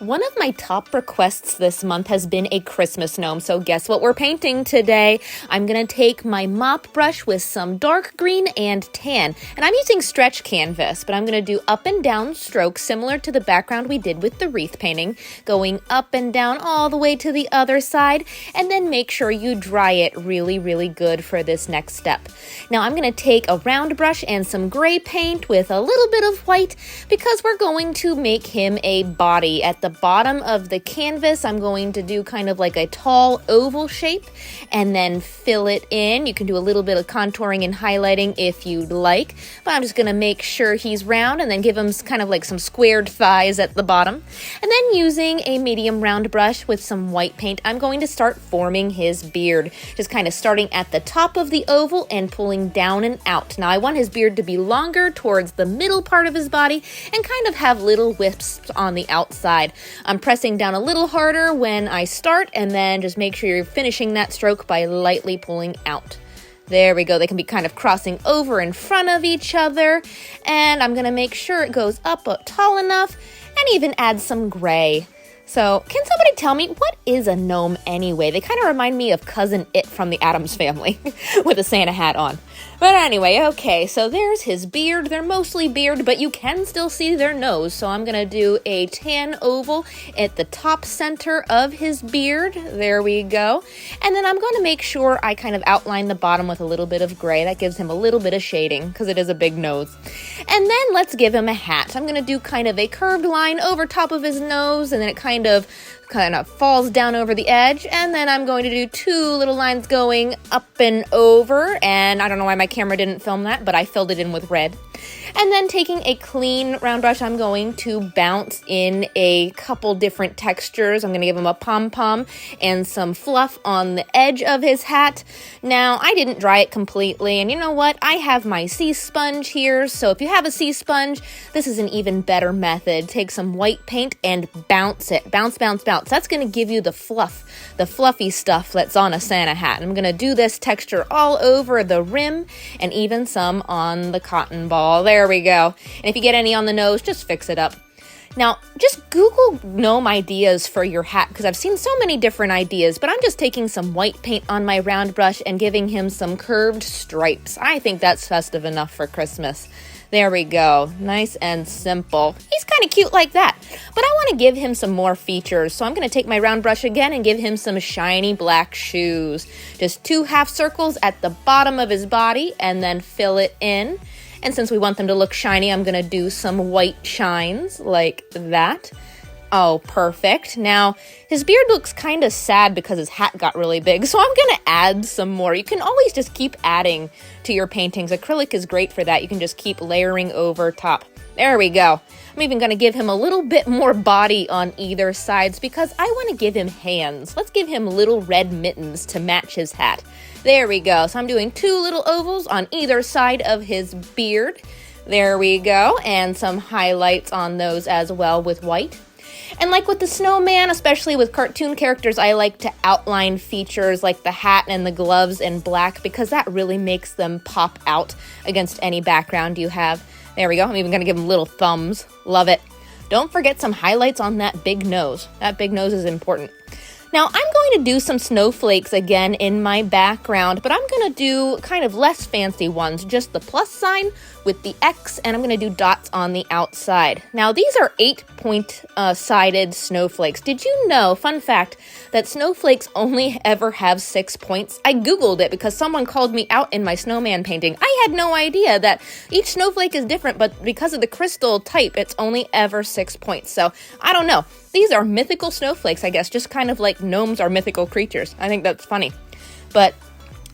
One of my top requests this month has been a Christmas gnome, so guess what we're painting today? I'm going to take my mop brush with some dark green and tan, and I'm using stretch canvas, but I'm going to do up and down strokes similar to the background we did with the wreath painting, going up and down all the way to the other side, and then make sure you dry it really good for this next step. Now I'm going to take a round brush and some gray paint with a little bit of white because we're going to make him a body. At the bottom of the canvas, I'm going to do kind of like a tall oval shape and then fill it in. You can do a little bit of contouring and highlighting if you'd like, but I'm just going to make sure he's round and then give him kind of like some squared thighs at the bottom. And then using a medium round brush with some white paint, I'm going to start forming his beard, just kind of starting at the top of the oval and pulling down and out. Now I want his beard to be longer towards the middle part of his body and kind of have little wisps on the outside. I'm pressing down a little harder when I start, and then just make sure you're finishing that stroke by lightly pulling out. There we go. They can be kind of crossing over in front of each other, and I'm going to make sure it goes up tall enough and even add some gray. So, can somebody tell me, what is a gnome anyway? They kind of remind me of Cousin It from the Addams Family with a Santa hat on. But anyway, okay, so there's his beard. They're mostly beard, but you can still see their nose. So I'm going to do a tan oval at the top center of his beard. There we go. And then I'm going to make sure I kind of outline the bottom with a little bit of gray. That gives him a little bit of shading because it is a big nose. And then let's give him a hat. I'm going to do kind of a curved line over top of his nose, and then it kind of falls down over the edge, and then I'm going to do two little lines going up and over, and I don't know why my camera didn't film that, but I filled it in with red. And then taking a clean round brush, I'm going to bounce in a couple different textures. I'm going to give him a pom-pom and some fluff on the edge of his hat. Now, I didn't dry it completely, and you know what? I have my sea sponge here, so if you have a sea sponge, this is an even better method. Take some white paint and bounce it. Bounce. That's going to give you the fluff, the fluffy stuff that's on a Santa hat. I'm going to do this texture all over the rim and even some on the cotton ball. There we go. And if you get any on the nose, just fix it up. Now, just Google gnome ideas for your hat, because I've seen so many different ideas, but I'm just taking some white paint on my round brush and giving him some curved stripes. I think that's festive enough for Christmas. There we go. Nice and simple. He's kind of cute like that, but I want to give him some more features, so I'm going to take my round brush again and give him some shiny black shoes. Just 2 half circles at the bottom of his body and then fill it in. And since we want them to look shiny, I'm going to do some white shines like that. Oh, perfect. Now, his beard looks kind of sad because his hat got really big, so I'm going to add some more. You can always just keep adding to your paintings. Acrylic is great for that. You can just keep layering over top. There we go. I'm even going to give him a little bit more body on either sides because I want to give him hands. Let's give him little red mittens to match his hat. There we go. So I'm doing 2 little ovals on either side of his beard. There we go. And some highlights on those as well with white. And like with the snowman, especially with cartoon characters, I like to outline features like the hat and the gloves in black because that really makes them pop out against any background you have. There we go. I'm even going to give them little thumbs. Love it. Don't forget some highlights on that big nose. That big nose is important. Now, I'm going to do some snowflakes again in my background, but I'm going to do kind of less fancy ones, just the plus sign with the X, and I'm going to do dots on the outside. Now, these are 8-point-sided snowflakes. Did you know, fun fact, that snowflakes only ever have 6 points? I Googled it because someone called me out in my snowman painting. I had no idea that each snowflake is different, but because of the crystal type, it's only ever 6 points. So, I don't know. These are mythical snowflakes, I guess, just kind of like gnomes are mythical creatures. I think that's funny. But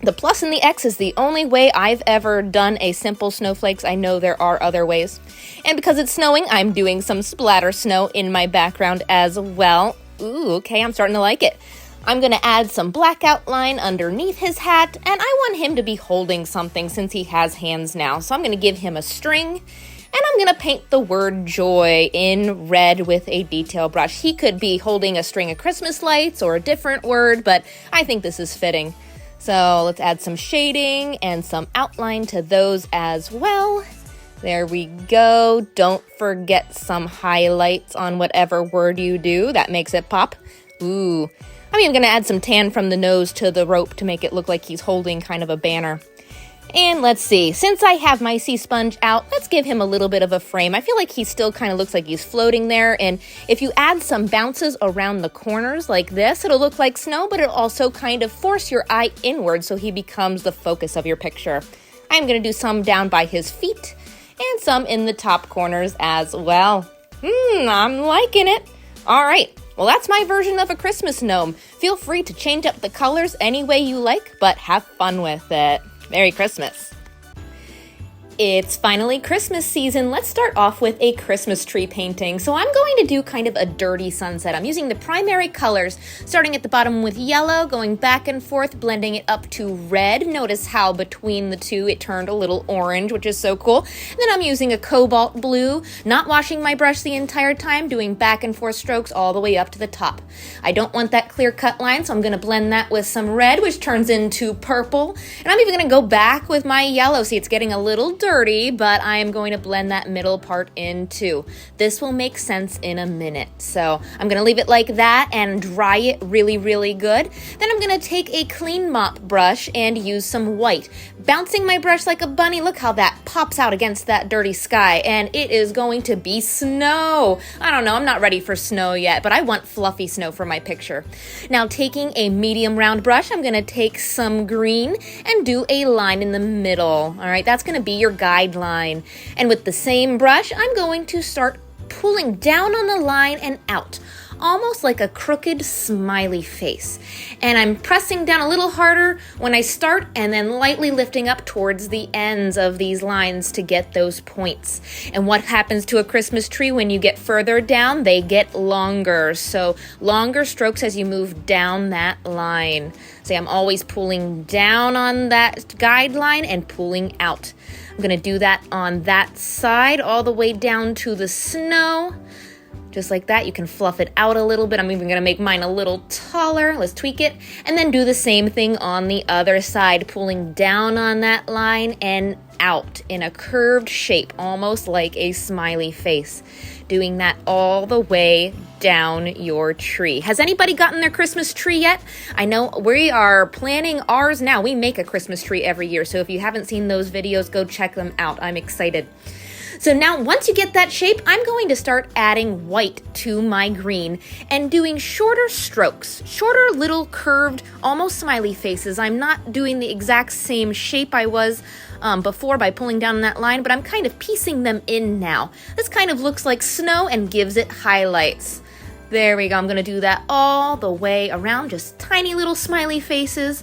the plus and the X is the only way I've ever done a simple snowflakes. I know there are other ways. And because it's snowing, I'm doing some splatter snow in my background as well. Ooh, okay, I'm starting to like it. I'm going to add some black outline underneath his hat, and I want him to be holding something since he has hands now. So I'm going to give him a string. And I'm going to paint the word joy in red with a detail brush. He could be holding a string of Christmas lights or a different word, but I think this is fitting. So let's add some shading and some outline to those as well. There we go. Don't forget some highlights on whatever word you do. That makes it pop. Ooh. I'm even going to add some tan from the nose to the rope to make it look like he's holding kind of a banner. And let's see, since I have my sea sponge out, let's give him a little bit of a frame. I feel like he still kind of looks like he's floating there, and if you add some bounces around the corners like this, it'll look like snow, but it'll also kind of force your eye inward so he becomes the focus of your picture. I'm going to do some down by his feet and some in the top corners as well. I'm liking it. All right. Well, that's my version of a Christmas gnome. Feel free to change up the colors any way you like, but have fun with it. Merry Christmas. It's finally Christmas season. Let's start off with a Christmas tree painting. So I'm going to do kind of a dirty sunset. I'm using the primary colors, starting at the bottom with yellow, going back and forth, blending it up to red. Notice how between the two it turned a little orange, which is so cool. And then I'm using a cobalt blue, not washing my brush the entire time, doing back and forth strokes all the way up to the top. I don't want that clear cut line, so I'm going to blend that with some red, which turns into purple. And I'm even going to go back with my yellow. See, it's getting a little dirty, but I am going to blend that middle part in too. This will make sense in a minute. So I'm going to leave it like that and dry it really, really good. Then I'm going to take a clean mop brush and use some white. Bouncing my brush like a bunny, look how that pops out against that dirty sky, and it is going to be snow. I don't know, I'm not ready for snow yet, but I want fluffy snow for my picture. Now taking a medium round brush, I'm going to take some green and do a line in the middle. All right, that's going to be your guideline. And with the same brush, I'm going to start pulling down on the line and out, almost like a crooked smiley face. And I'm pressing down a little harder when I start and then lightly lifting up towards the ends of these lines to get those points. And what happens to a Christmas tree when you get further down? They get longer. So longer strokes as you move down that line. See, I'm always pulling down on that guideline and pulling out. I'm going to do that on that side all the way down to the snow. Just like that, you can fluff it out a little bit. I'm even going to make mine a little taller. Let's tweak it. And then do the same thing on the other side, pulling down on that line and out in a curved shape, almost like a smiley face. Doing that all the way down your tree. Has anybody gotten their Christmas tree yet? I know we are planning ours now. We make a Christmas tree every year, so if you haven't seen those videos, go check them out. I'm excited. So now once you get that shape, I'm going to start adding white to my green and doing shorter strokes, shorter little curved, almost smiley faces. I'm not doing the exact same shape I was before by pulling down that line, but I'm kind of piecing them in now. This kind of looks like snow and gives it highlights. There we go. I'm going to do that all the way around, just tiny little smiley faces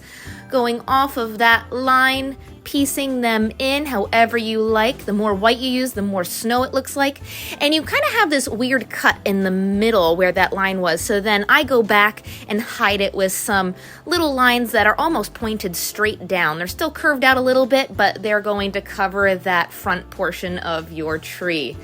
going off of that line, piecing them in however you like. The more white you use, the more snow it looks like. And you kind of have this weird cut in the middle where that line was. So then I go back and hide it with some little lines that are almost pointed straight down. They're still curved out a little bit, but they're going to cover that front portion of your tree.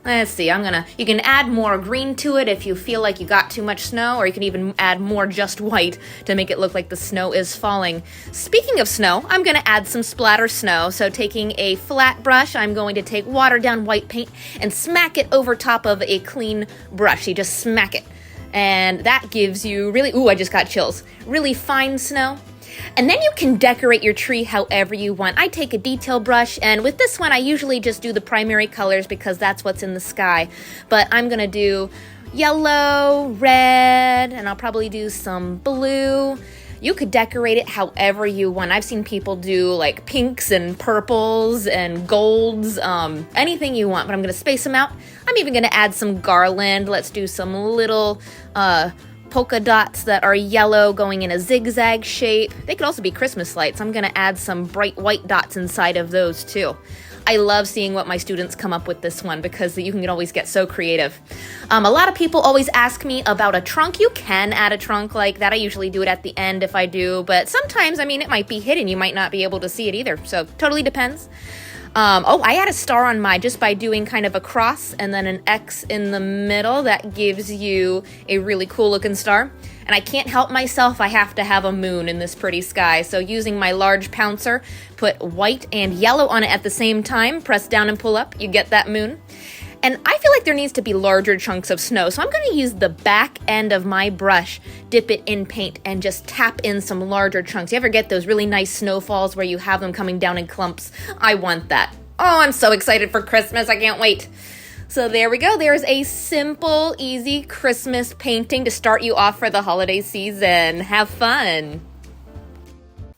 Let's see, you can add more green to it if you feel like you got too much snow, or you can even add more just white to make it look like the snow is falling. Speaking of snow, I'm going to add some splatter snow. So taking a flat brush, I'm going to take watered down white paint and smack it over top of a clean brush. You just smack it. And that gives you really, I just got chills, really fine snow. And then you can decorate your tree however you want. I take a detail brush, and with this one I usually just do the primary colors because that's what's in the sky. But I'm going to do yellow, red, and I'll probably do some blue. You could decorate it however you want. I've seen people do like pinks and purples and golds, anything you want, but I'm going to space them out. I'm even going to add some garland. Let's do some little polka dots that are yellow going in a zigzag shape. They could also be Christmas lights. I'm going to add some bright white dots inside of those too. I love seeing what my students come up with this one because you can always get so creative. A lot of people always ask me about a trunk. You can add a trunk like that. I usually do it at the end if I do, but sometimes, it might be hidden. You might not be able to see it either, so totally depends. Oh, I had a star on mine just by doing kind of a cross and then an X in the middle. That gives you a really cool looking star. And I can't help myself, I have to have a moon in this pretty sky. So using my large pouncer, put white and yellow on it at the same time, press down and pull up, you get that moon. And I feel like there needs to be larger chunks of snow, so I'm going to use the back end of my brush, dip it in paint, and just tap in some larger chunks. You ever get those really nice snowfalls where you have them coming down in clumps? I want that. Oh, I'm so excited for Christmas. I can't wait. So there we go. There's a simple, easy Christmas painting to start you off for the holiday season. Have fun.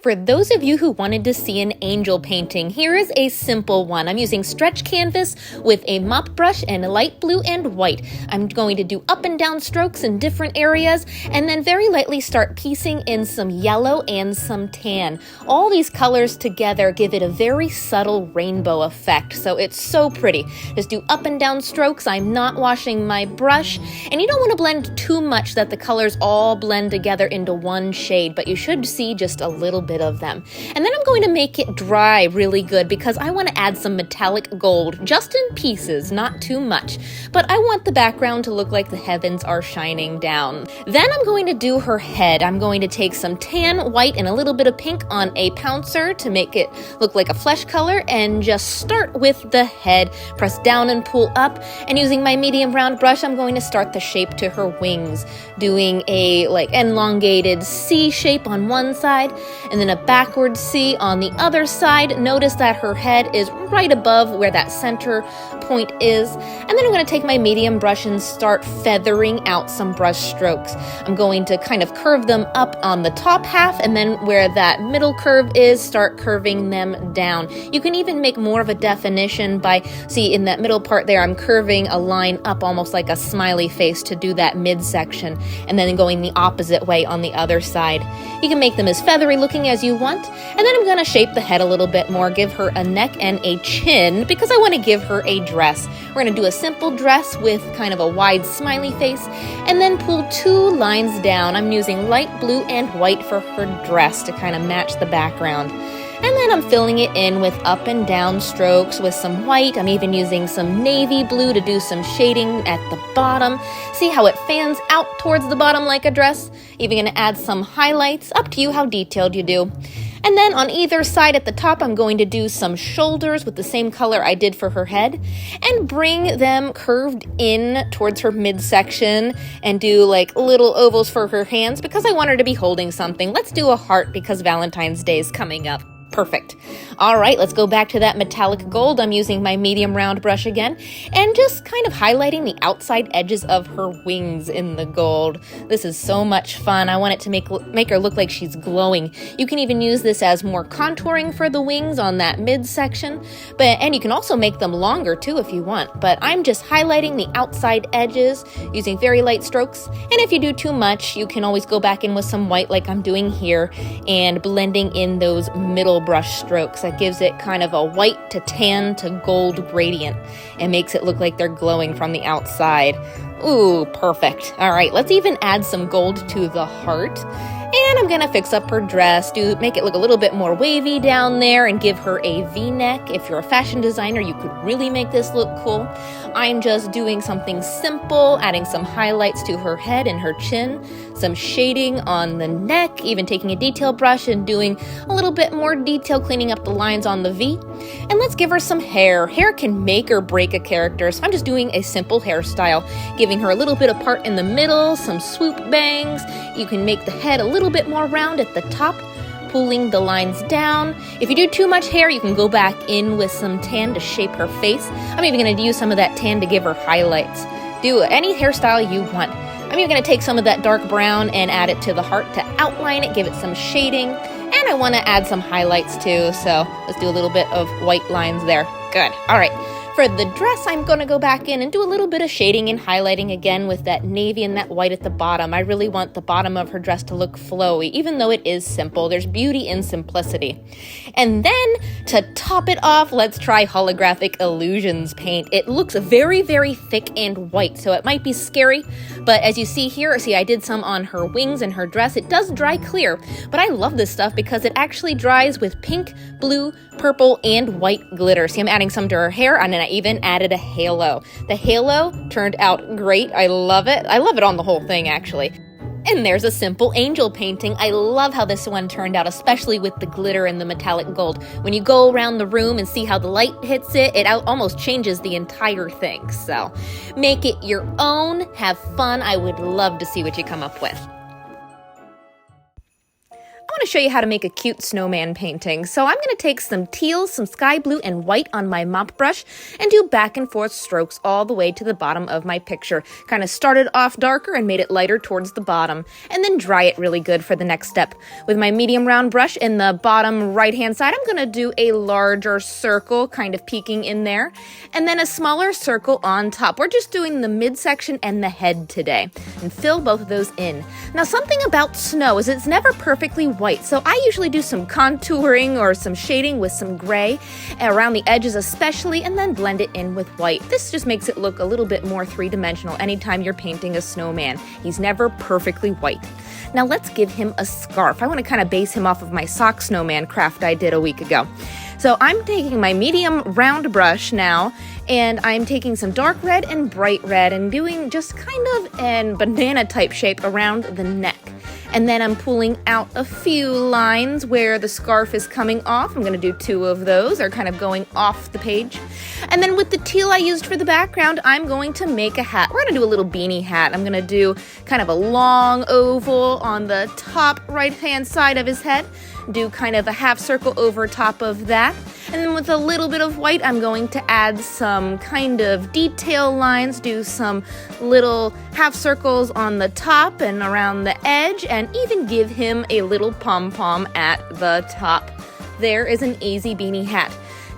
For those of you who wanted to see an angel painting, here is a simple one. I'm using stretch canvas with a mop brush and a light blue and white. I'm going to do up and down strokes in different areas and then very lightly start piecing in some yellow and some tan. All these colors together give it a very subtle rainbow effect, so it's so pretty. Just do up and down strokes. I'm not washing my brush, and you don't want to blend too much that the colors all blend together into one shade, but you should see just a little bit of them. And then I'm going to make it dry really good because I want to add some metallic gold, just in pieces, not too much. But I want the background to look like the heavens are shining down. Then I'm going to do her head. I'm going to take some tan, white, and a little bit of pink on a pouncer to make it look like a flesh color, and just start with the head. Press down and pull up, and using my medium round brush, I'm going to start the shape to her wings, doing a like elongated C shape on one side, and then a backward C on the other side. Notice that her head is right above where that center point is. And then I'm going to take my medium brush and start feathering out some brush strokes. I'm going to kind of curve them up on the top half, and then where that middle curve is, start curving them down. You can even make more of a definition by, see in that middle part there, I'm curving a line up almost like a smiley face to do that midsection, and then going the opposite way on the other side. You can make them as feathery looking as you want, and then I'm going to shape the head a little bit more, give her a neck and a chin because I want to give her a dress. We're going to do a simple dress with kind of a wide smiley face, and then pull two lines down. I'm using light blue and white for her dress to kind of match the background. And then I'm filling it in with up and down strokes with some white. I'm even using some navy blue to do some shading at the bottom. See how it fans out towards the bottom like a dress? Even going to add some highlights. Up to you how detailed you do. And then on either side at the top, I'm going to do some shoulders with the same color I did for her head and bring them curved in towards her midsection and do like little ovals for her hands because I want her to be holding something. Let's do a heart because Valentine's Day is coming up. Perfect. All right, let's go back to that metallic gold. I'm using my medium round brush again and just kind of highlighting the outside edges of her wings in the gold. This is so much fun. I want it to make her look like she's glowing. You can even use this as more contouring for the wings on that midsection, and you can also make them longer too if you want. But I'm just highlighting the outside edges using very light strokes. And if you do too much, you can always go back in with some white like I'm doing here and blending in those middle brush strokes. That gives it kind of a white to tan to gold gradient and makes it look like they're glowing from the outside. Ooh, perfect. All right, let's even add some gold to the heart. And I'm gonna fix up her dress, make it look a little bit more wavy down there and give her a V-neck. If you're a fashion designer, you could really make this look cool. I'm just doing something simple, adding some highlights to her head and her chin, some shading on the neck, even taking a detail brush and doing a little bit more detail, cleaning up the lines on the V. And let's give her some hair. Hair can make or break a character, so I'm just doing a simple hairstyle, giving her a little bit of part in the middle, some swoop bangs. You can make the head a little bit more round at the top, pulling the lines down. If you do too much hair, you can go back in with some tan to shape her face. I'm even going to use some of that tan to give her highlights. Do any hairstyle you want. I'm even going to take some of that dark brown and add it to the heart to outline it, give it some shading. And I want to add some highlights too, so let's do a little bit of white lines there. Good. All right. For the dress, I'm going to go back in and do a little bit of shading and highlighting again with that navy and that white at the bottom. I really want the bottom of her dress to look flowy, even though it is simple. There's beauty in simplicity. And then, to top it off, let's try holographic illusions paint. It looks very, very thick and white, so it might be scary, but as you see here, I did some on her wings and her dress. It does dry clear, but I love this stuff because it actually dries with pink, blue, purple and white glitter. See, I'm adding some to her hair, and then I even added a halo. The halo turned out great. I love it. I love it on the whole thing, actually. And there's a simple angel painting. I love how this one turned out, especially with the glitter and the metallic gold. When you go around the room and see how the light hits it, it almost changes the entire thing. So make it your own, have fun. I would love to see what you come up with. I want to show you how to make a cute snowman painting. So I'm going to take some teal, some sky blue, and white on my mop brush and do back and forth strokes all the way to the bottom of my picture. Kind of started off darker and made it lighter towards the bottom, and then dry it really good for the next step. With my medium round brush in the bottom right-hand side, I'm going to do a larger circle, kind of peeking in there, and then a smaller circle on top. We're just doing the midsection and the head today, and fill both of those in. Now, something about snow is it's never perfectly white, so I usually do some contouring or some shading with some gray around the edges especially, and then blend it in with white. This just makes it look a little bit more three-dimensional anytime you're painting a snowman. He's never perfectly white. Now let's give him a scarf. I want to kind of base him off of my sock snowman craft I did a week ago. So I'm taking my medium round brush now, and I'm taking some dark red and bright red and doing just kind of a banana type shape around the neck. And then I'm pulling out a few lines where the scarf is coming off. I'm going to do 2 of those. They're kind of going off the page. And then with the teal I used for the background, I'm going to make a hat. We're going to do a little beanie hat. I'm going to do kind of a long oval on the top right-hand side of his head. Do kind of a half circle over top of that. And then with a little bit of white, I'm going to add some kind of detail lines, do some little half circles on the top and around the edge, and even give him a little pom-pom at the top. There is an easy beanie hat.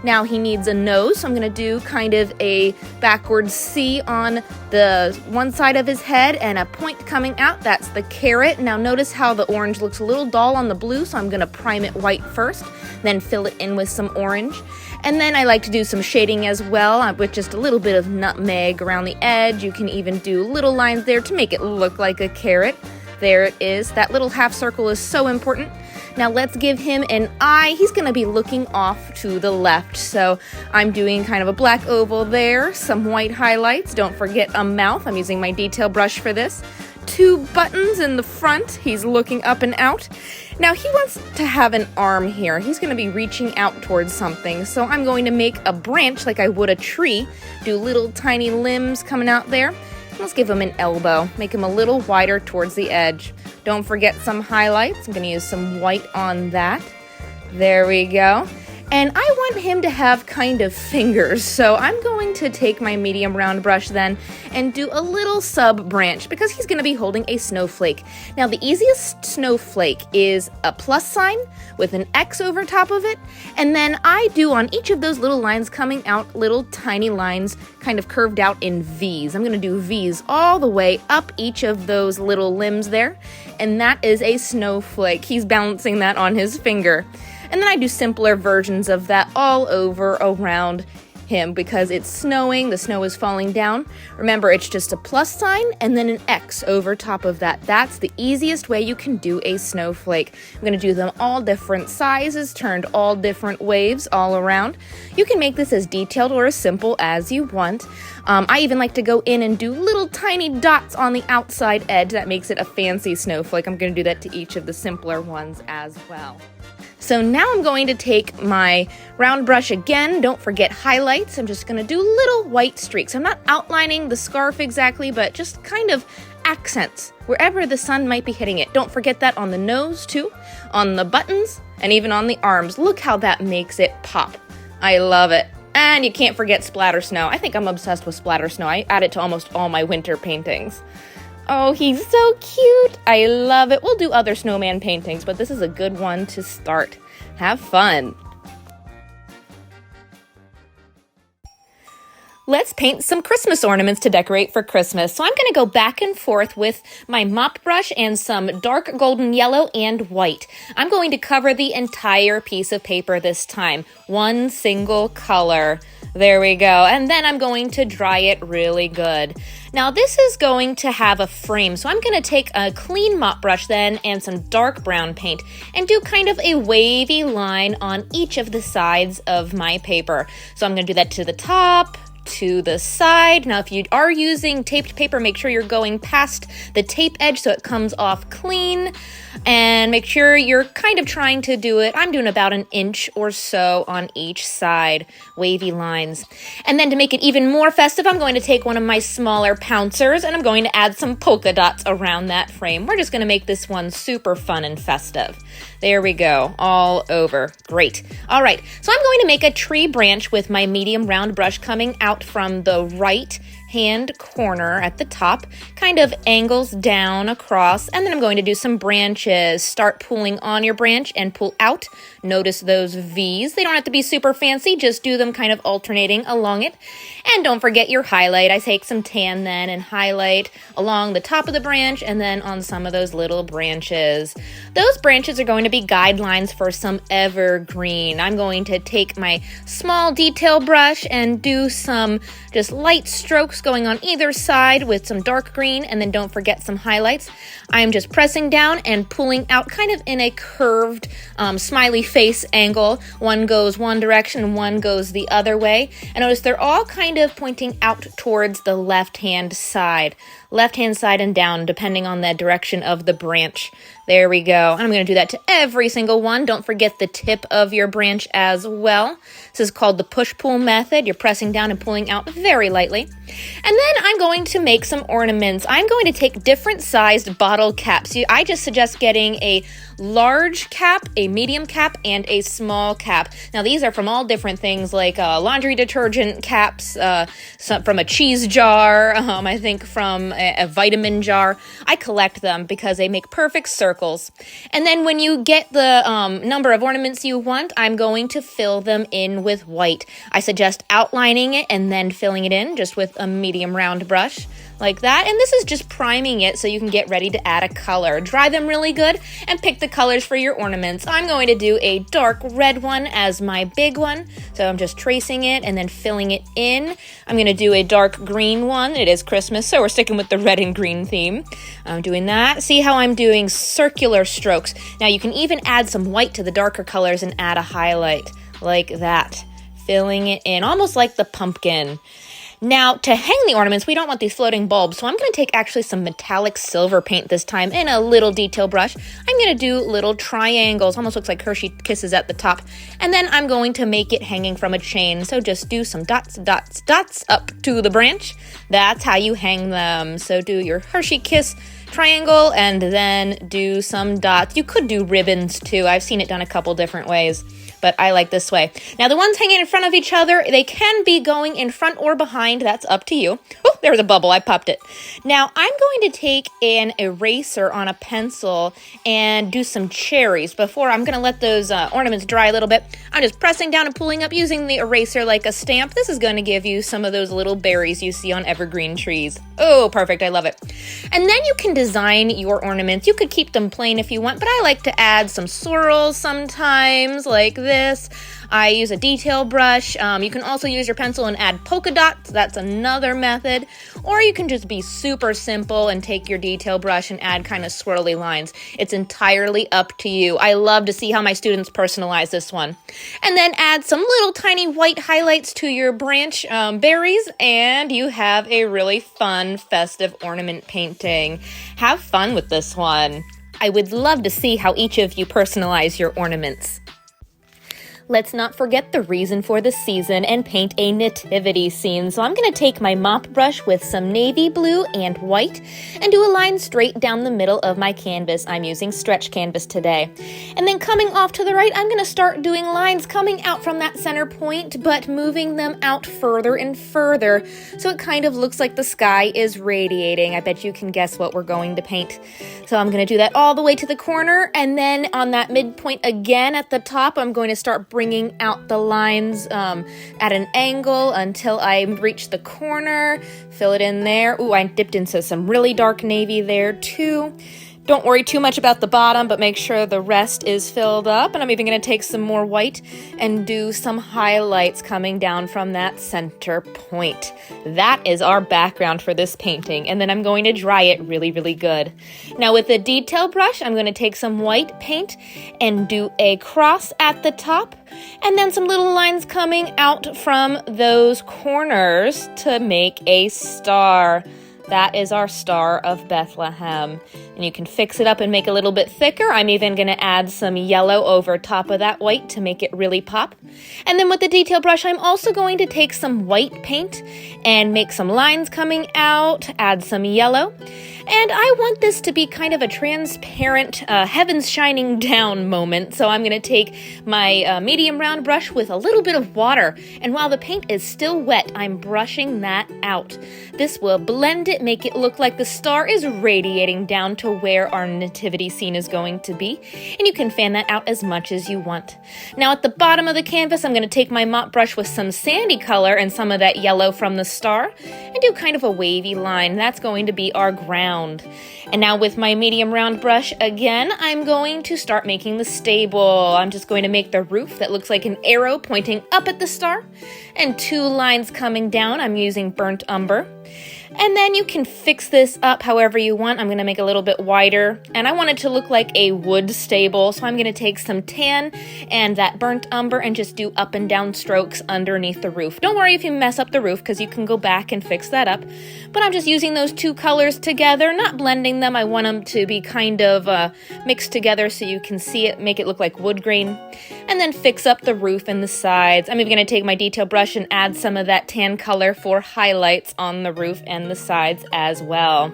Now he needs a nose, so I'm going to do kind of a backwards C on the one side of his head and a point coming out. That's the carrot. Now notice how the orange looks a little dull on the blue, so I'm going to prime it white first, then fill it in with some orange. And then I like to do some shading as well with just a little bit of nutmeg around the edge. You can even do little lines there to make it look like a carrot. There it is. That little half circle is so important. Now let's give him an eye. He's going to be looking off to the left. So I'm doing kind of a black oval there, some white highlights. Don't forget a mouth. I'm using my detail brush for this. 2 buttons in the front. He's looking up and out. Now he wants to have an arm here. He's going to be reaching out towards something. So I'm going to make a branch like I would a tree. Do little tiny limbs coming out there. Let's give him an elbow. Make him a little wider towards the edge. Don't forget some highlights. I'm going to use some white on that. There we go. And I want him to have kind of fingers, so I'm going to take my medium round brush then and do a little sub branch because he's going to be holding a snowflake. Now the easiest snowflake is a plus sign with an X over top of it, and then I do on each of those little lines coming out little tiny lines kind of curved out in V's. I'm going to do V's all the way up each of those little limbs there, and that is a snowflake. He's balancing that on his finger. And then I do simpler versions of that all over around him because it's snowing, the snow is falling down. Remember, it's just a plus sign and then an X over top of that. That's the easiest way you can do a snowflake. I'm going to do them all different sizes, turned all different waves all around. You can make this as detailed or as simple as you want. I even like to go in and do little tiny dots on the outside edge. That makes it a fancy snowflake. I'm going to do that to each of the simpler ones as well. So now I'm going to take my round brush again. Don't forget highlights. I'm just going to do little white streaks. I'm not outlining the scarf exactly, but just kind of accents wherever the sun might be hitting it. Don't forget that on the nose too, on the buttons, and even on the arms. Look how that makes it pop. I love it. And you can't forget splatter snow. I think I'm obsessed with splatter snow. I add it to almost all my winter paintings. Oh, he's so cute. I love it. We'll do other snowman paintings, but this is a good one to start. Have fun. Let's paint some Christmas ornaments to decorate for Christmas. So I'm going to go back and forth with my mop brush and some dark golden yellow and white. I'm going to cover the entire piece of paper this time. One single color. There we go. And then I'm going to dry it really good. Now this is going to have a frame, so I'm going to take a clean mop brush then and some dark brown paint and do kind of a wavy line on each of the sides of my paper. So I'm going to do that to the top, to the side. Now if you are using taped paper, make sure you're going past the tape edge so it comes off clean, and make sure you're kind of trying to do it. I'm doing about an inch or so on each side, wavy lines. And then to make it even more festive, I'm going to take one of my smaller pouncers and I'm going to add some polka dots around that frame. We're just going to make this one super fun and festive. There we go, all over. Great. All right, so I'm going to make a tree branch with my medium round brush coming out from the right hand corner at the top, kind of angles down across, and then I'm going to do some branches. Start pulling on your branch and pull out. Notice those V's. They don't have to be super fancy, just do them kind of alternating along it. And don't forget your highlight. I take some tan then and highlight along the top of the branch and then on some of those little branches. Those branches are going to be guidelines for some evergreen. I'm going to take my small detail brush and do some just light strokes going on either side with some dark green, and then don't forget some highlights. I'm just pressing down and pulling out kind of in a curved smiley face angle. One goes one direction, one goes the other way. And notice they're all kind of pointing out towards the left-hand side and down, depending on the direction of the branch. There we go. And I'm going to do that to every single one. Don't forget the tip of your branch as well. This is called the push-pull method. You're pressing down and pulling out very lightly. And then I'm going to make some ornaments. I'm going to take different sized bottle caps. I just suggest getting a large cap, a medium cap, and a small cap. Now these are from all different things, like laundry detergent caps, some from a cheese jar, I think from a vitamin jar. I collect them because they make perfect circles. And then when you get the number of ornaments you want, I'm going to fill them in with white. I suggest outlining it and then filling it in just with a medium round brush like that. And this is just priming it so you can get ready to add a color. Dry them really good and pick the colors for your ornaments. I'm going to do a dark red one as my big one. So I'm just tracing it and then filling it in. I'm going to do a dark green one. It is Christmas, so we're sticking with the red and green theme. I'm doing that. See how I'm doing circular strokes. Now you can even add some white to the darker colors and add a highlight like that. Filling it in, almost like the pumpkin. Now, to hang the ornaments, we don't want these floating bulbs, so I'm going to take actually some metallic silver paint this time in a little detail brush. I'm going to do little triangles, almost looks like Hershey Kisses at the top, and then I'm going to make it hanging from a chain, so just do some dots, dots, dots up to the branch. That's how you hang them. So do your Hershey Kiss triangle and then do some dots. You could do ribbons too. I've seen it done a couple different ways, but I like this way. Now the ones hanging in front of each other, they can be going in front or behind. That's up to you. Oh, there was a bubble. I popped it. Now I'm going to take an eraser on a pencil and do some cherries. Before I'm going to let those ornaments dry a little bit, I'm just pressing down and pulling up using the eraser like a stamp. This is going to give you some of those little berries you see on evergreen trees. Oh, perfect. I love it. And then you can design your ornaments. You could keep them plain if you want, but I like to add some swirls sometimes like this. I use a detail brush. You can also use your pencil and add polka dots. That's another method. Or you can just be super simple and take your detail brush and add kind of swirly lines. It's entirely up to you. I love to see how my students personalize this one. And then add some little tiny white highlights to your branch berries, and you have a really fun, festive ornament painting. Have fun with this one. I would love to see how each of you personalize your ornaments. Let's not forget the reason for the season and paint a nativity scene. So I'm going to take my mop brush with some navy blue and white and do a line straight down the middle of my canvas. I'm using stretch canvas today. And then coming off to the right, I'm going to start doing lines coming out from that center point, but moving them out further and further. So it kind of looks like the sky is radiating. I bet you can guess what we're going to paint. So I'm going to do that all the way to the corner. And then on that midpoint again at the top, I'm going to start bringing out the lines at an angle until I reach the corner. Fill it in there. Ooh, I dipped into some really dark navy there too. Don't worry too much about the bottom, but make sure the rest is filled up. And I'm even going to take some more white and do some highlights coming down from that center point. That is our background for this painting. And then I'm going to dry it really, really good. Now with the detail brush, I'm going to take some white paint and do a cross at the top. And then some little lines coming out from those corners to make a star. That is our Star of Bethlehem. And you can fix it up and make it a little bit thicker. I'm even going to add some yellow over top of that white to make it really pop. And then with the detail brush, I'm also going to take some white paint and make some lines coming out, add some yellow. And I want this to be kind of a transparent, heavens shining down moment. So I'm going to take my medium round brush with a little bit of water. And while the paint is still wet, I'm brushing that out. This will blend it, make it look like the star is radiating down to where our nativity scene is going to be. And you can fan that out as much as you want. Now at the bottom of the canvas, I'm going to take my mop brush with some sandy color and some of that yellow from the star and do kind of a wavy line. That's going to be our ground. And now with my medium round brush again, I'm going to start making the stable. I'm just going to make the roof that looks like an arrow pointing up at the star and two lines coming down. I'm using burnt umber. And then you can fix this up however you want. I'm going to make it a little bit wider. And I want it to look like a wood stable. So I'm going to take some tan and that burnt umber and just do up and down strokes underneath the roof. Don't worry if you mess up the roof because you can go back and fix that up. But I'm just using those two colors together, not blending them. I want them to be kind of mixed together so you can see it, make it look like wood grain. And then fix up the roof and the sides. I'm even going to take my detail brush and add some of that tan color for highlights on the roof and the sides as well.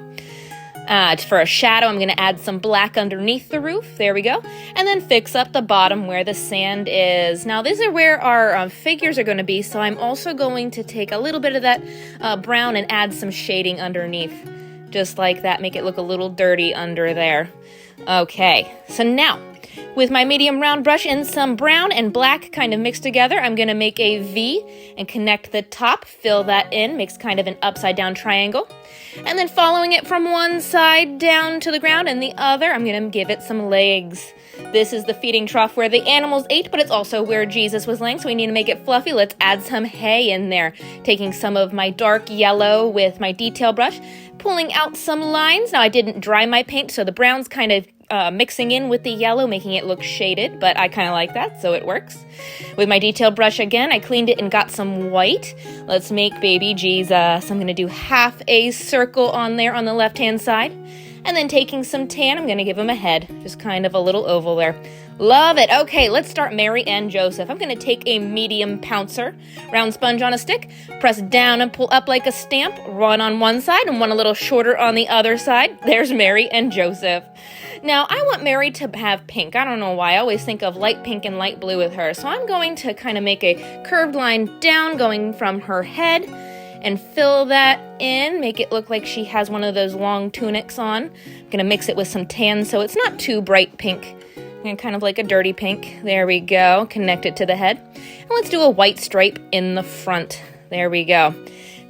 For a shadow, I'm going to add some black underneath the roof. There we go. And then fix up the bottom where the sand is. Now, these are where our figures are going to be, so I'm also going to take a little bit of that brown and add some shading underneath. Just like that, make it look a little dirty under there. Okay, so now, with my medium round brush and some brown and black kind of mixed together, I'm going to make a V and connect the top, fill that in, makes kind of an upside down triangle. And then following it from one side down to the ground and the other, I'm going to give it some legs. This is the feeding trough where the animals ate, but it's also where Jesus was laying, so we need to make it fluffy. Let's add some hay in there. Taking some of my dark yellow with my detail brush, pulling out some lines. Now, I didn't dry my paint, so the brown's kind of mixing in with the yellow, making it look shaded, but I kind of like that, so it works. With my detail brush again, I cleaned it and got some white. Let's make baby Jesus. I'm going to do half a circle on there on the left-hand side. And then taking some tan, I'm going to give him a head, just kind of a little oval there. Love it. Okay, let's start Mary and Joseph. I'm going to take a medium pouncer, round sponge on a stick, press down and pull up like a stamp, one on one side and one a little shorter on the other side. There's Mary and Joseph. Now, I want Mary to have pink. I don't know why. I always think of light pink and light blue with her. So I'm going to kind of make a curved line down going from her head and fill that in, make it look like she has one of those long tunics on. I'm going to mix it with some tan so it's not too bright pink. And kind of like a dirty pink. There we go. Connect it to the head. And let's do a white stripe in the front. There we go.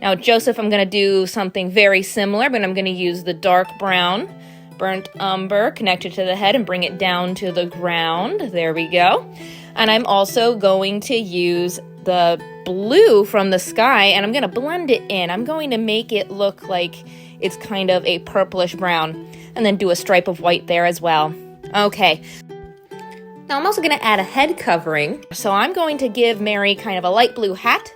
Now, Joseph, I'm going to do something very similar, but I'm going to use the dark brown, burnt umber, connect it to the head and bring it down to the ground. There we go. And I'm also going to use the blue from the sky, and I'm going to blend it in. I'm going to make it look like it's kind of a purplish brown, and then do a stripe of white there as well. Okay. Now I'm also going to add a head covering. So I'm going to give Mary kind of a light blue hat,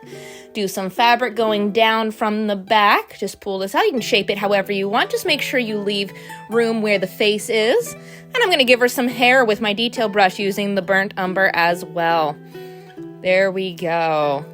do some fabric going down from the back. Just pull this out. You can shape it however you want. Just make sure you leave room where the face is. And I'm going to give her some hair with my detail brush using the burnt umber as well. There we go.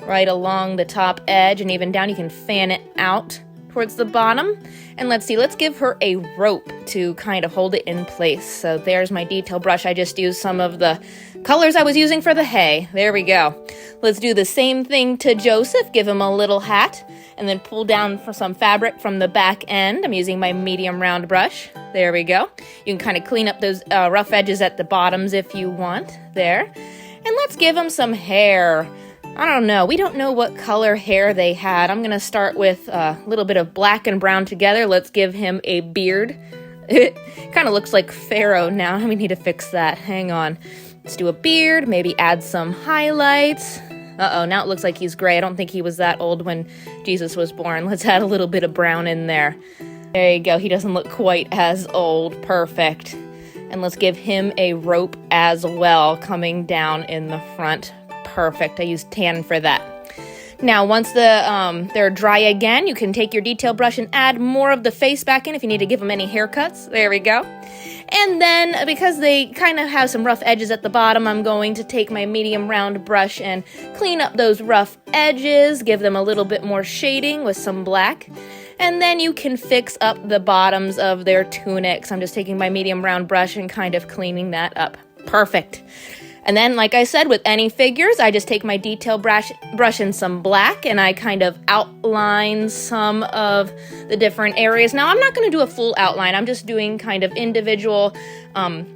Right along the top edge and even down. You can fan it out towards the bottom. And let's see, let's give her a rope to kind of hold it in place. So there's my detail brush. I just used some of the colors I was using for the hay. There we go. Let's do the same thing to Joseph. Give him a little hat and then pull down for some fabric from the back end. I'm using my medium round brush. There we go. You can kind of clean up those rough edges at the bottoms if you want. There. And let's give him some hair. I don't know. We don't know what color hair they had. I'm going to start with a little bit of black and brown together. Let's give him a beard It kind of looks like Pharaoh now. We need to fix that. Hang on. Let's do a beard, maybe add some highlights. Uh-oh, now it looks like he's gray. I don't think he was that old when Jesus was born. Let's add a little bit of brown in there. There you go. He doesn't look quite as old. Perfect. And let's give him a rope as well coming down in the front. Perfect. I used tan for that. Now, once they're dry again, you can take your detail brush and add more of the face back in if you need to give them any haircuts. There we go. And then, because they kind of have some rough edges at the bottom, I'm going to take my medium round brush and clean up those rough edges, give them a little bit more shading with some black. And then you can fix up the bottoms of their tunics. I'm just taking my medium round brush and kind of cleaning that up. Perfect. And then, like I said, with any figures, I just take my detail brush and some black, and I kind of outline some of the different areas. Now, I'm not going to do a full outline. I'm just doing kind of individual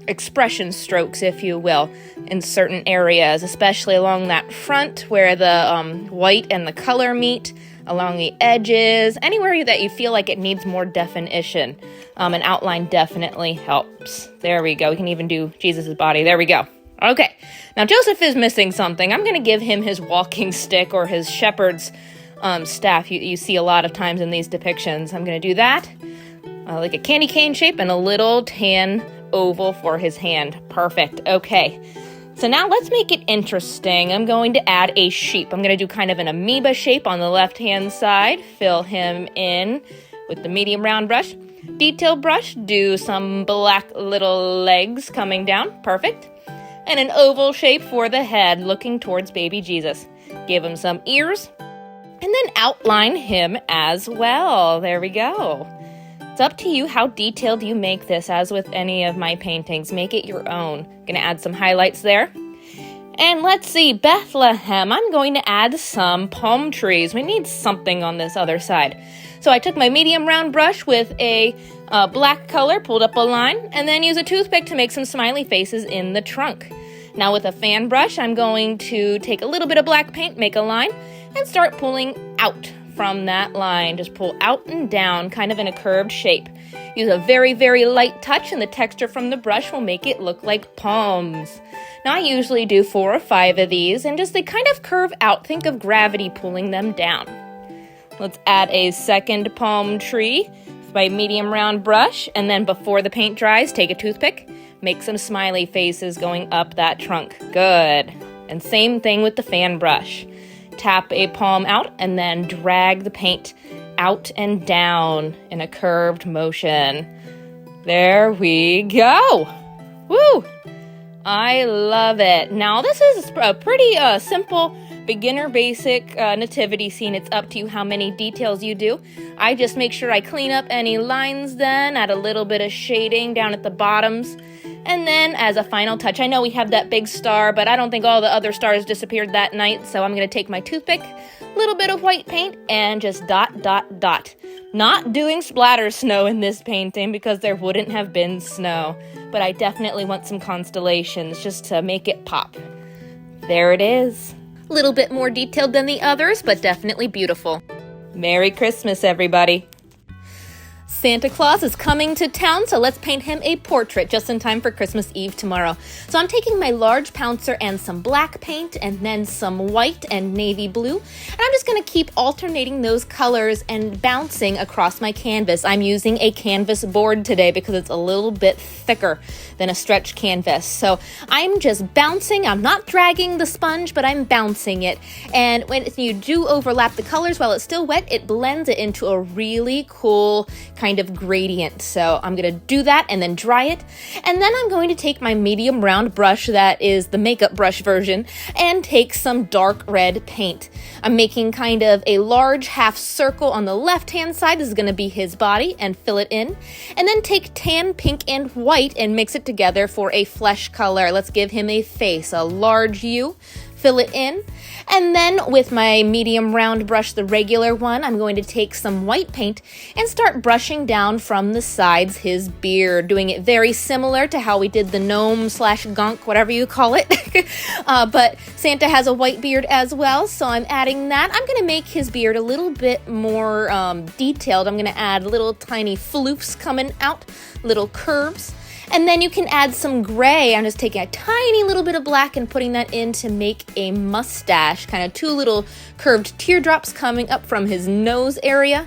expression strokes, if you will, in certain areas, especially along that front where the white and the color meet, along the edges, anywhere that you feel like it needs more definition. An outline definitely helps. There we go. We can even do Jesus' body. There we go. Okay, now Joseph is missing something. I'm going to give him his walking stick or his shepherd's staff you see a lot of times in these depictions. I'm going to do that, like a candy cane shape and a little tan oval for his hand. Perfect. Okay, so now let's make it interesting. I'm going to add a sheep. I'm going to do kind of an amoeba shape on the left-hand side. Fill him in with the medium round brush. Detail brush, do some black little legs coming down. Perfect. And an oval shape for the head looking towards baby Jesus. Give him some ears, and then outline him as well. There we go. It's up to you how detailed you make this, as with any of my paintings. Make it your own. Gonna add some highlights there. And let's see, Bethlehem. I'm going to add some palm trees. We need something on this other side. So I took my medium round brush with a black color, pulled up a line, and then use a toothpick to make some smiley faces in the trunk. Now with a fan brush, I'm going to take a little bit of black paint, make a line, and start pulling out from that line. Just pull out and down, kind of in a curved shape. Use a very, very light touch, and the texture from the brush will make it look like palms. Now I usually do 4 or 5 of these, and just they kind of curve out. Think of gravity pulling them down. Let's add a second palm tree with my medium round brush, and then before the paint dries, take a toothpick, make some smiley faces going up that trunk. Good. And same thing with the fan brush. Tap a palm out and then drag the paint out and down in a curved motion. There we go. Woo! I love it. Now this is a pretty simple beginner basic nativity scene. It's up to you how many details you do. I just make sure I clean up any lines then, add a little bit of shading down at the bottoms. And then as a final touch, I know we have that big star, but I don't think all the other stars disappeared that night, so I'm going to take my toothpick, a little bit of white paint, and just dot, dot, dot. Not doing splatter snow in this painting because there wouldn't have been snow, but I definitely want some constellations just to make it pop. There it is. A little bit more detailed than the others, but definitely beautiful. Merry Christmas, everybody. Santa Claus is coming to town, so let's paint him a portrait just in time for Christmas Eve tomorrow. So I'm taking my large pouncer and some black paint and then some white and navy blue. And I'm just going to keep alternating those colors and bouncing across my canvas. I'm using a canvas board today because it's a little bit thicker than a stretch canvas. So I'm just bouncing. I'm not dragging the sponge, but I'm bouncing it. And when you do overlap the colors while it's still wet, it blends it into a really cool kind of gradient. So I'm going to do that and then dry it. And then I'm going to take my medium round brush, that is the makeup brush version, and take some dark red paint. I'm making kind of a large half circle on the left-hand side. This is going to be his body, and fill it in. And then take tan, pink, and white and mix it together for a flesh color. Let's give him a face, a large U. Fill it in. And then with my medium round brush, the regular one, I'm going to take some white paint and start brushing down from the sides his beard, doing it very similar to how we did the gnome / gunk, whatever you call it, But Santa has a white beard as well, so I'm adding that. I'm going to make his beard a little bit more detailed. I'm going to add little tiny floofs coming out, little curves. And then you can add some gray. I'm just taking a tiny little bit of black and putting that in to make a mustache, kind of two little curved teardrops coming up from his nose area.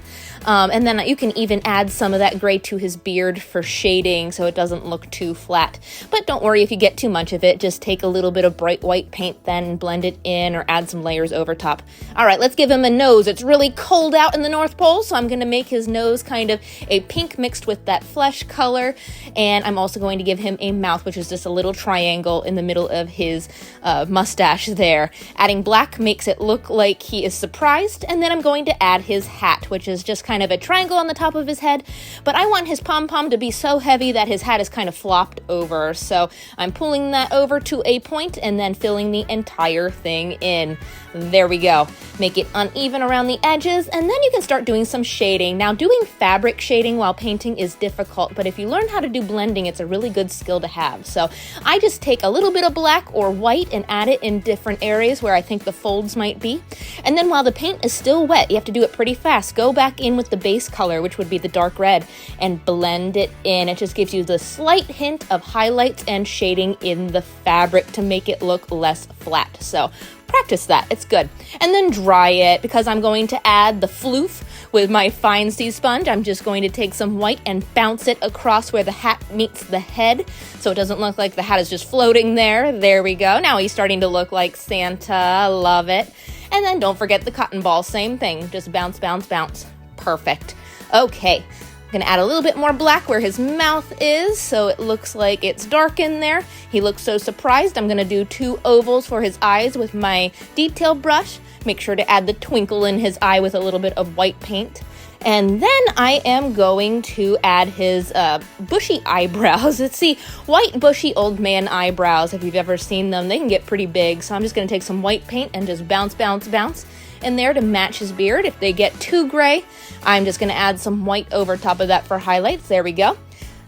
And then you can even add some of that gray to his beard for shading so it doesn't look too flat. But don't worry if you get too much of it. Just take a little bit of bright white paint, then blend it in or add some layers over top. All right, let's give him a nose. It's really cold out in the North Pole, so I'm going to make his nose kind of a pink mixed with that flesh color. And I'm also going to give him a mouth, which is just a little triangle in the middle of his mustache there. Adding black makes it look like he is surprised. And then I'm going to add his hat, which is just kind of a triangle on the top of his head, but I want his pom-pom to be so heavy that his hat is kind of flopped over. So I'm pulling that over to a point and then filling the entire thing in. There we go. Make it uneven around the edges, and then you can start doing some shading. Now, doing fabric shading while painting is difficult, but if you learn how to do blending, it's a really good skill to have. So I just take a little bit of black or white and add it in different areas where I think the folds might be. And then while the paint is still wet, you have to do it pretty fast. Go back in with the base color, which would be the dark red, and blend it in. It just gives you the slight hint of highlights and shading in the fabric to make it look less flat. So practice that, it's good. And then dry it, because I'm going to add the floof with my fine sea sponge. I'm just going to take some white and bounce it across where the hat meets the head, so it doesn't look like the hat is just floating there. There we go. Now he's starting to look like Santa. Love it. And then don't forget the cotton ball, same thing. Just bounce, bounce, bounce. Perfect. Okay. I'm going to add a little bit more black where his mouth is, so it looks like it's dark in there. He looks so surprised. I'm going to do 2 ovals for his eyes with my detail brush. Make sure to add the twinkle in his eye with a little bit of white paint. And then I am going to add his bushy eyebrows. Let's see, white bushy old man eyebrows, if you've ever seen them, they can get pretty big. So I'm just going to take some white paint and just bounce, bounce, bounce in there to match his beard. If they get too gray, I'm just going to add some white over top of that for highlights. There we go.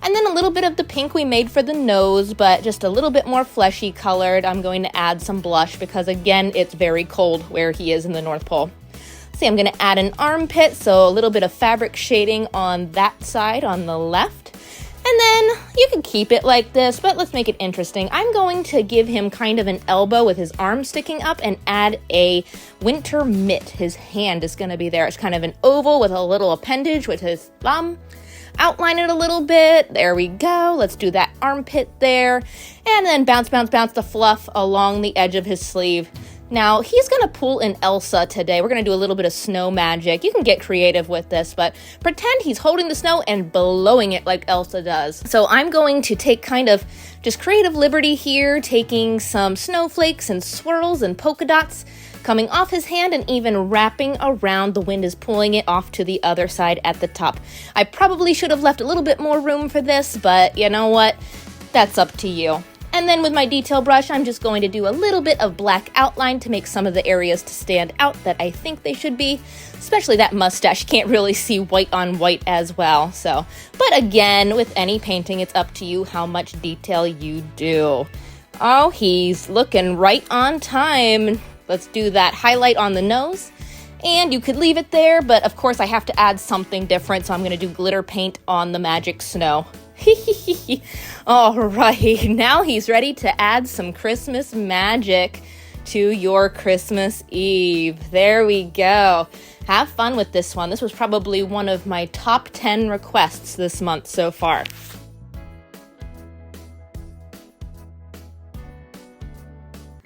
And then a little bit of the pink we made for the nose, but just a little bit more fleshy colored. I'm going to add some blush because, again, it's very cold where he is in the North Pole. See, I'm going to add an armpit, so a little bit of fabric shading on that side on the left. And then you can keep it like this, but let's make it interesting. I'm going to give him kind of an elbow with his arm sticking up and add a winter mitt. His hand is going to be there. It's kind of an oval with a little appendage with his thumb. Outline it a little bit. There we go. Let's do that armpit there. And then bounce, bounce, bounce the fluff along the edge of his sleeve. Now, he's going to pull an Elsa today. We're going to do a little bit of snow magic. You can get creative with this, but pretend he's holding the snow and blowing it like Elsa does. So I'm going to take kind of just creative liberty here, taking some snowflakes and swirls and polka dots coming off his hand and even wrapping around. The wind is pulling it off to the other side at the top. I probably should have left a little bit more room for this, but you know what? That's up to you. And then with my detail brush, I'm just going to do a little bit of black outline to make some of the areas to stand out that I think they should be, especially that mustache. You can't really see white on white as well. So, but again, with any painting, it's up to you how much detail you do. Oh, he's looking right on time. Let's do that highlight on the nose. And you could leave it there, but of course I have to add something different, so I'm going to do glitter paint on the magic snow. All right, now he's ready to add some Christmas magic to your Christmas Eve. There we go. Have fun with this one. This was probably one of my top 10 requests this month so far.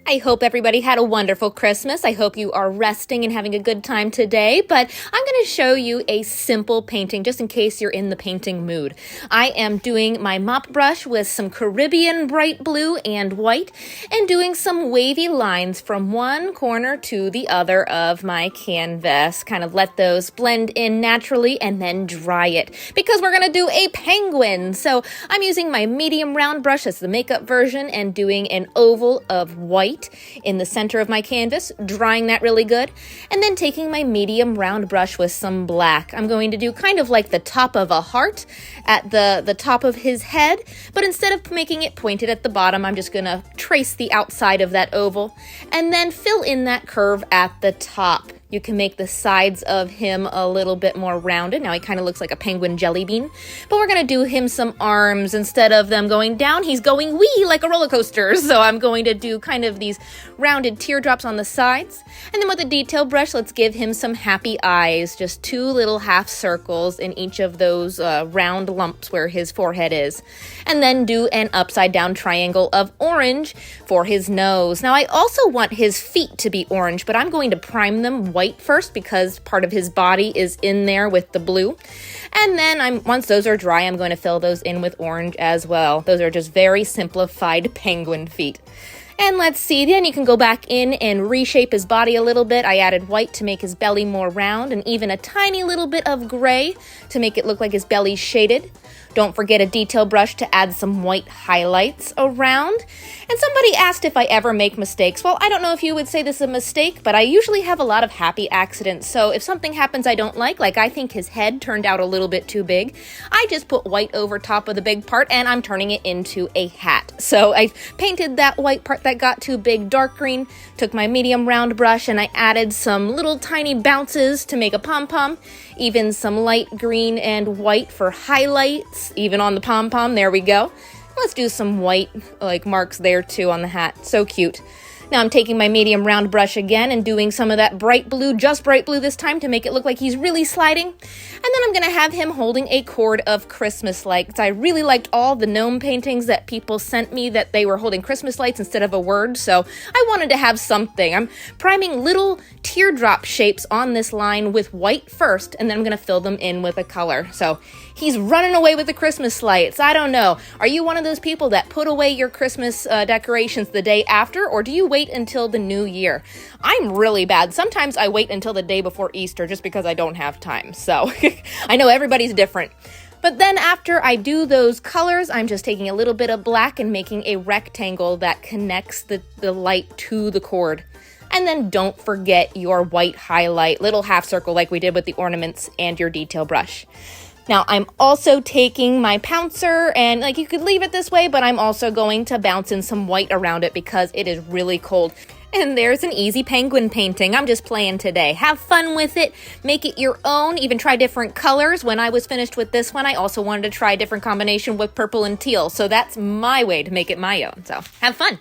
I hope everybody had a wonderful Christmas. I hope you are resting and having a good time today, but I'm going to show you a simple painting just in case you're in the painting mood. I am doing my mop brush with some Caribbean bright blue and white and doing some wavy lines from one corner to the other of my canvas. Kind of let those blend in naturally and then dry it because we're going to do a penguin. So I'm using my medium round brush as the makeup version and doing an oval of white. white in the center of my canvas, drying that really good, and then taking my medium round brush with some black. I'm going to do kind of like the top of a heart at the top of his head, but instead of making it pointed at the bottom, I'm just going to trace the outside of that oval and then fill in that curve at the top. You can make the sides of him a little bit more rounded. Now he kind of looks like a penguin jelly bean, but we're gonna do him some arms. Instead of them going down, he's going wee like a roller coaster. So I'm going to do kind of these rounded teardrops on the sides. And then with a detail brush, let's give him some happy eyes, just 2 little half circles in each of those round lumps where his forehead is. And then do an upside down triangle of orange for his nose. Now I also want his feet to be orange, but I'm going to prime them white first because part of his body is in there with the blue. And then once those are dry, I'm going to fill those in with orange as well. Those are just very simplified penguin feet. And let's see, then you can go back in and reshape his body a little bit. I added white to make his belly more round and even a tiny little bit of gray to make it look like his belly's shaded. Don't forget a detail brush to add some white highlights around. And somebody asked if I ever make mistakes. Well, I don't know if you would say this is a mistake, but I usually have a lot of happy accidents. So if something happens I don't like I think his head turned out a little bit too big, I just put white over top of the big part and I'm turning it into a hat. So I painted that white part that got too big dark green, took my medium round brush and I added some little tiny bounces to make a pom-pom, even some light green and white for highlights, even on the pom-pom. There we go. Let's do some white marks there too on the hat. So cute. Now I'm taking my medium round brush again and doing some of that bright blue, just bright blue this time to make it look like he's really sliding. And then I'm going to have him holding a cord of Christmas lights. I really liked all the gnome paintings that people sent me that they were holding Christmas lights instead of a word, so I wanted to have something. I'm priming little teardrop shapes on this line with white first, and then I'm going to fill them in with a color. So he's running away with the Christmas lights. I don't know. Are you one of those people that put away your Christmas decorations the day after, or do you wait until the new year? I'm really bad. Sometimes I wait until the day before Easter just because I don't have time. So I know everybody's different. But then after I do those colors, I'm just taking a little bit of black and making a rectangle that connects the light to the cord. And then don't forget your white highlight, little half circle like we did with the ornaments and your detail brush. Now I'm also taking my pouncer and you could leave it this way, but I'm also going to bounce in some white around it because it is really cold. And there's an easy penguin painting. I'm just playing today. Have fun with it. Make it your own. Even try different colors. When I was finished with this one, I also wanted to try a different combination with purple and teal. So that's my way to make it my own. So have fun.